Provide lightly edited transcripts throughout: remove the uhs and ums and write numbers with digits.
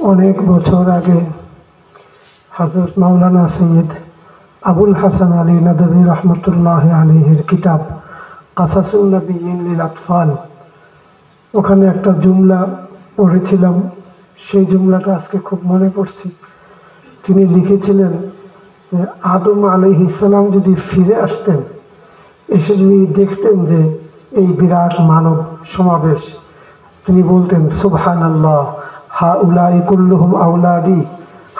অনেক বছর আগে হযরত মাওলানা সৈয়দ আবুল হাসান আলী নদভী রহমতুল্লাহ আলাইহির কিতাব কাসাসুন নবিয়্যিন লিল আতফাল, ওখানে একটা জুমলা পড়েছিলাম। সেই জুমলাটা আজকে খুব মনে পড়ছে। তিনি লিখেছিলেন যে আদম আলাইহিস সালাম যদি ফিরে আসতেন, এসে যদি দেখতেন যে এই বিরাট মানব সমাবেশ, তিনি বলতেন সুবহানাল্লাহ, হাউলাই কুল্লুহুম আওলাদি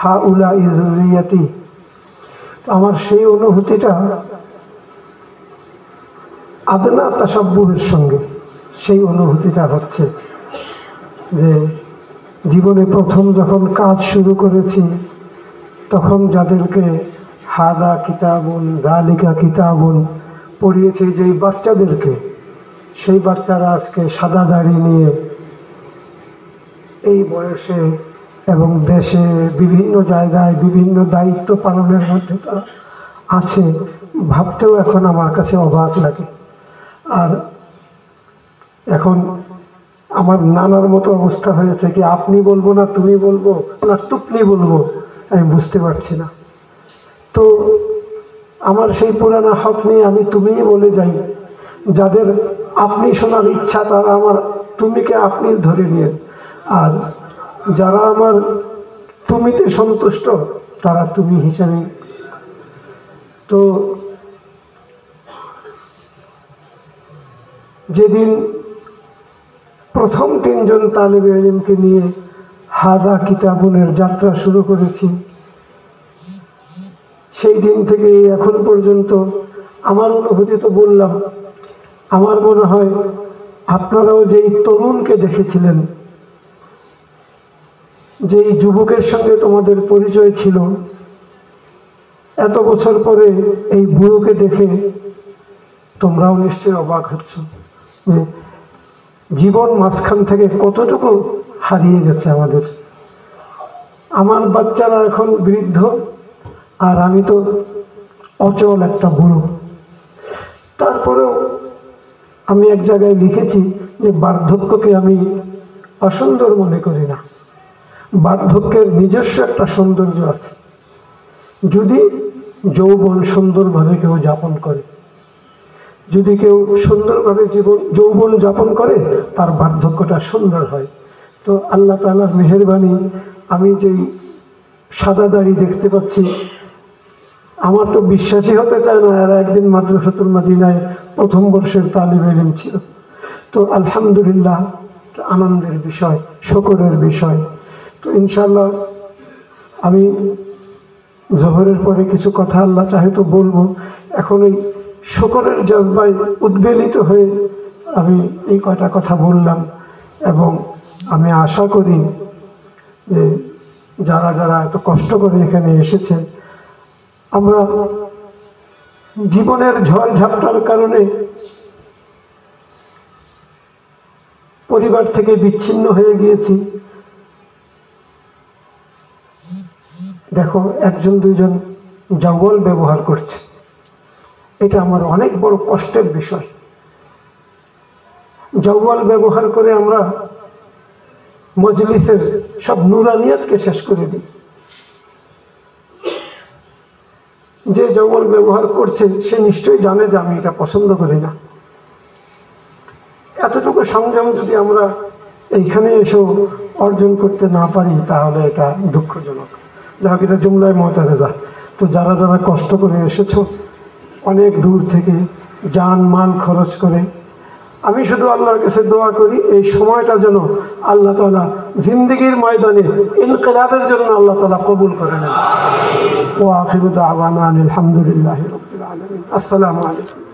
হাউলাই যুররিয়াতি। আমার সেই অনুভূতিটা আদনা তাসাব্বুহের সঙ্গে সেই অনুভূতিটা হচ্ছে যে জীবনে প্রথম যখন কাজ শুরু করেছি, তখন যাদেরকে হাদা কিতাবুন যালিকা কিতাবুন পড়িয়েছি, যেই বাচ্চাদেরকে, সেই বাচ্চারা আজকে সাদা দাড়ি নিয়ে এই বয়সে এবং দেশে বিভিন্ন জায়গায় বিভিন্ন দায়িত্ব পালনের মধ্যে তারা আছে। ভাবতেও এখন আমার কাছে অবাক লাগে। আর এখন আমার নানার মতো অবস্থা হয়েছে, কি আপনি বলবো না তুমি বলবো না তুপনি বলবো, আমি বুঝতে পারছি না। তো আমার সেই পুরানা হক নিয়ে আমি তুমিই বলে যাই। যাদের আপনি শোনার ইচ্ছা তারা আমার তুমিকে আপনি ধরে নিয়ে, আর যারা আমার তুমিতে সন্তুষ্ট তারা তুমি হিসাবে। তো যেদিন প্রথম 3 জন তালিবে ইলমকে নিয়ে হাদা কিতাবুনের যাত্রা শুরু করেছি, সেই দিন থেকে এখন পর্যন্ত আমার অনুভূতি তো বললাম। আমার মনে হয় আপনারাও যেই তরুণকে দেখেছিলেন, যেই যুবকের সঙ্গে তোমাদের পরিচয় ছিল, এত বছর পরে এই বুড়োকে দেখে তোমরাও নিশ্চয়ই অবাক হচ্ছ যে জীবন মাঝখান থেকে কতটুকু হারিয়ে গেছে আমাদের। আমার বাচ্চারা এখন বৃদ্ধ, আর আমি তো অচল একটা বুড়ো। তারপরেও আমি এক জায়গায় লিখেছি যে বার্ধক্যকে আমি অসুন্দর মনে করি না। বার্ধক্যের নিজস্ব একটা সৌন্দর্য আছে। যদি যৌবন সুন্দরভাবে কেউ যাপন করে, যদি কেউ সুন্দরভাবে যৌবন যাপন করে, তার বার্ধক্যটা সুন্দর হয়। তো আল্লাহ তাআলার মেহেরবানি, আমি যেই সাদা দাড়ি দেখতে পাচ্ছি, আমার তো বিশ্বাসই হতে চায় না এরা একদিন মাদ্রাসাতুল মদিনায় প্রথম বর্ষের তালিবে ইলম ছিল। তো আলহামদুলিল্লাহ, আনন্দের বিষয়, শুকরের বিষয়। তো ইনশাআল্লাহ আমি জোহরের পরে কিছু কথা আল্লাহ চাহে তো বলবো। এখন ওই শুকরের জজবায় উদ্বেলিত হয়ে আমি এই কয়টা কথা বললাম, এবং আমি আশা করি যে যারা যারা এত কষ্ট করে এখানে এসেছেন, আমরা জীবনের ঝড় ঝাপটার কারণে পরিবার থেকে বিচ্ছিন্ন হয়ে গিয়েছি। দেখো, 1জন 2জন জঙ্গল ব্যবহার করছে, এটা আমার অনেক বড় কষ্টের বিষয়। জঙ্গল ব্যবহার করে আমরা মজলিসের সব নুরানিয়াতকে শেষ করে দিই। যে জঙ্গল ব্যবহার করছে সে নিশ্চয়ই জানে যে আমি এটা পছন্দ করি না। এতটুকু সংযম যদি আমরা এইখানে এসেও অর্জন করতে না পারি, তাহলে এটা দুঃখজনক। যাক, এটা জুমলায় মুতারাজা। তো যারা যারা কষ্ট করে এসেছো অনেক দূর থেকে, জান মাল খরচ করে, আমি শুধু আল্লাহর কাছে দোয়া করি এই সময়টা যেন আল্লাহ তাআলা জিন্দেগির ময়দানে ইনকিলাবের জন্য আল্লাহ তাআলা কবুল করে নেন। ওয়া আখিরু দাওয়ানা আলহামদুলিল্লাহি রাব্বিল আলামিন। আসসালামু আলাইকুম।